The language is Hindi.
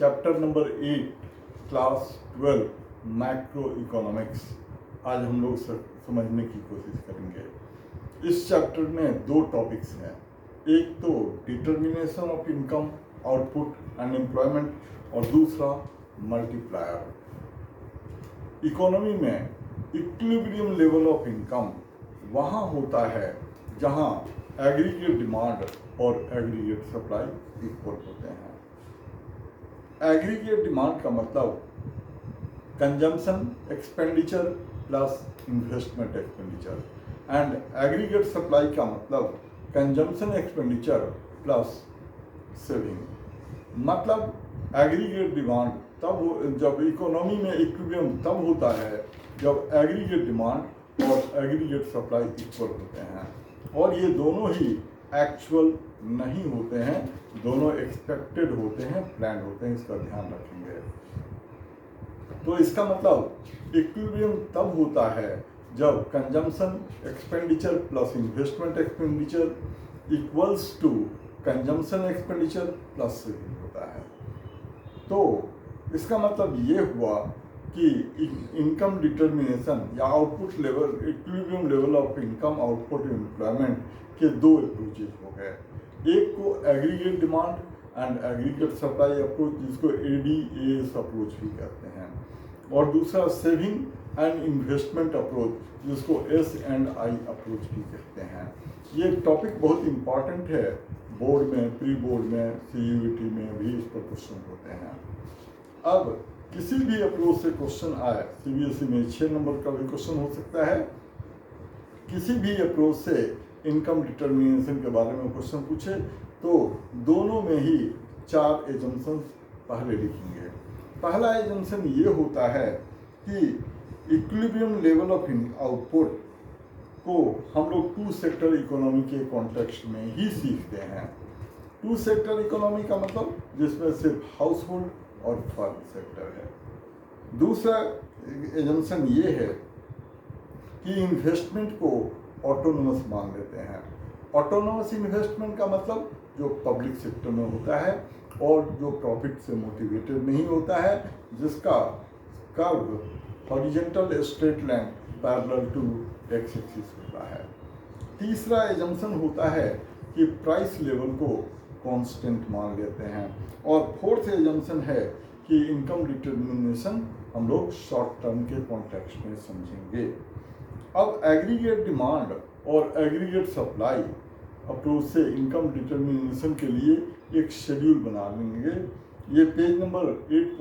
Chapter number 8 class 12 macro economics आज हम लोग समझने की कोशिश करेंगे। इस चैप्टर में दो टॉपिक्स हैं, एक तो determination of income output and employment और दूसरा मल्टीप्लायर। इकोनॉमी में इक्विलिब्रियम लेवल ऑफ इनकम वहाँ होता है जहाँ एग्रीगेट डिमांड और एग्रीगेट सप्लाई इक्वल होते हैं। एग्रीगेट डिमांड का मतलब consumption expenditure plus investment expenditure and aggregate supply का मतलब कंजम्पशन एक्सपेंडिचर प्लस सेविंग। मतलब एग्रीगेट डिमांड तब जब इकोनॉमी में इक्विलिब्रियम तब होता है जब एग्रीगेट डिमांड और एग्रीगेट सप्लाई इक्वल होते हैं, और ये दोनों ही एक्चुअल नहीं होते हैं, दोनों एक्सपेक्टेड होते हैं, प्लान होते हैं, इसका ध्यान रखेंगे। तो इसका मतलब इक्विलिब्रियम तब होता है जब consumption expenditure plus investment expenditure equals to consumption expenditure plus saving होता है। तो इसका मतलब ये हुआ कि इनकम डिटर्मिनेशन या output level equilibrium level of income output employment के दो अप्रोचेज हो गए। एक को aggregate demand and aggregate supply approach, जिसको ADAS अप्रोच भी कहते हैं, और दूसरा सेविंग एंड इन्वेस्टमेंट अप्रोच, जिसको S&I अप्रोच भी कहते हैं। ये टॉपिक बहुत इम्पॉर्टेंट है, बोर्ड में, प्री बोर्ड में, CUET में भी इस पर क्वेश्चन होते हैं। अब किसी भी अप्रोच से क्वेश्चन आए, CBSE में 6 नंबर का भी क्वेश्चन हो सकता है, किसी भी अप्रोच से इनकम डिटर्मिनेशन के बारे में क्वेश्चन पूछे तो दोनों में ही 4 एजम्पशंस पहले लिखेंगे। पहला एजम्पशन ये होता है कि इक्विलिब्रियम लेवल ऑफ आउटपुट को हम लोग 2 सेक्टर इकोनॉमी के कॉन्टेक्स्ट में ही सीखते हैं। 2 सेक्टर इकोनॉमी का मतलब जिसमें सिर्फ हाउस होल्ड और फर्म सेक्टर है। दूसरा एजम्पशन ये है कि इन्वेस्टमेंट को ऑटोनोमस मान लेते हैं। ऑटोनोमस इन्वेस्टमेंट का मतलब जो पब्लिक सेक्टर में होता है और जो प्रॉफिट से मोटिवेटेड नहीं होता है, जिसका curve horizontal straight line parallel to X axis होता है। तीसरा एजम्पशन होता है कि प्राइस लेवल को कांस्टेंट मान लेते हैं, और फोर्थ एजम्पशन है कि इनकम डिटर्मिनेशन हम लोग शॉर्ट टर्म के कॉन्टेक्स्ट में समझेंगे। अब एग्रीगेट डिमांड और एग्रीगेट सप्लाई अप्रोच से इनकम डिटर्मिनेशन के लिए एक शेड्यूल बना लेंगे। ये पेज नंबर 8